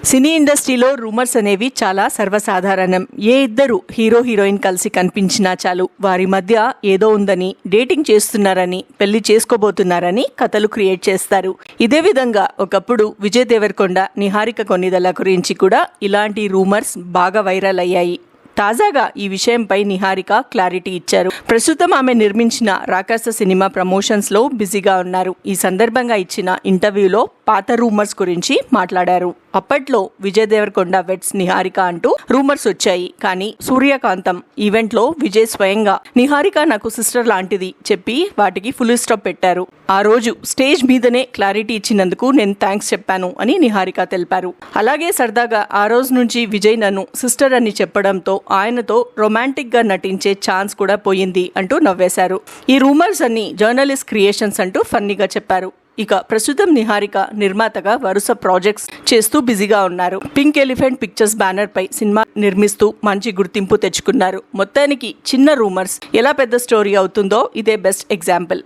సినీ ఇండస్ట్రీలో రూమర్స్ అనేవి చాలా సర్వసాధారణం. ఏ ఇద్దరు హీరో హీరోయిన్ కలిసి కనిపించినా చాలు వారి మధ్య ఏదో ఉందని, డేటింగ్ చేస్తున్నారని, పెళ్లి చేసుకోబోతున్నారని కథలు క్రియేట్ చేస్తారు. ఇదే విధంగా ఒకప్పుడు విజయ్ దేవరకొండ, నిహారిక కొన్నిదల గురించి కూడా ఇలాంటి రూమర్స్ బాగా వైరల్ అయ్యాయి. తాజాగా ఈ విషయంపై నిహారిక క్లారిటీ ఇచ్చారు. ప్రస్తుతం ఆమె నిర్మించిన రాకాస సినిమా ప్రమోషన్స్ లో బిజీగా ఉన్నారు. ఈ సందర్భంగా ఇచ్చిన ఇంటర్వ్యూలో పాత రూమర్స్ గురించి మాట్లాడారు. అప్పట్లో విజయ్ దేవరకొండ వెట్స్ నిహారిక అంటూ రూమర్స్ వచ్చాయి. కానీ సూర్యకాంతం ఈవెంట్ లో విజయ్ స్వయంగా నిహారిక నాకు సిస్టర్ లాంటిది చెప్పి వాటికి ఫుల్ స్టాప్ పెట్టారు. ఆ రోజు స్టేజ్ మీదనే క్లారిటీ ఇచ్చినందుకు నేను థ్యాంక్స్ చెప్పాను అని నిహారిక తెలిపారు. అలాగే సరదాగా ఆ రోజు నుంచి విజయ్ నన్ను సిస్టర్ అని చెప్పడంతో ఆయనతో రొమాంటిక్ గా నటించే ఛాన్స్ కూడా పోయింది అంటూ నవ్వేశారు. ఈ రూమర్స్ అన్ని జర్నలిస్ట్ క్రియేషన్స్ అంటూ ఫన్నీగా చెప్పారు. ఇక ప్రస్తుతం నిహారిక నిర్మాతగా వరుస ప్రాజెక్ట్స్ చేస్తూ బిజీగా ఉన్నారు. పింక్ ఎలిఫెంట్ పిక్చర్స్ బ్యానర్ పై సినిమా నిర్మిస్తూ మంచి గుర్తింపు తెచ్చుకున్నారు. మొత్తానికి చిన్న రూమర్స్ ఎలా పెద్ద స్టోరీ అవుతుందో ఇదే బెస్ట్ ఎగ్జాంపుల్.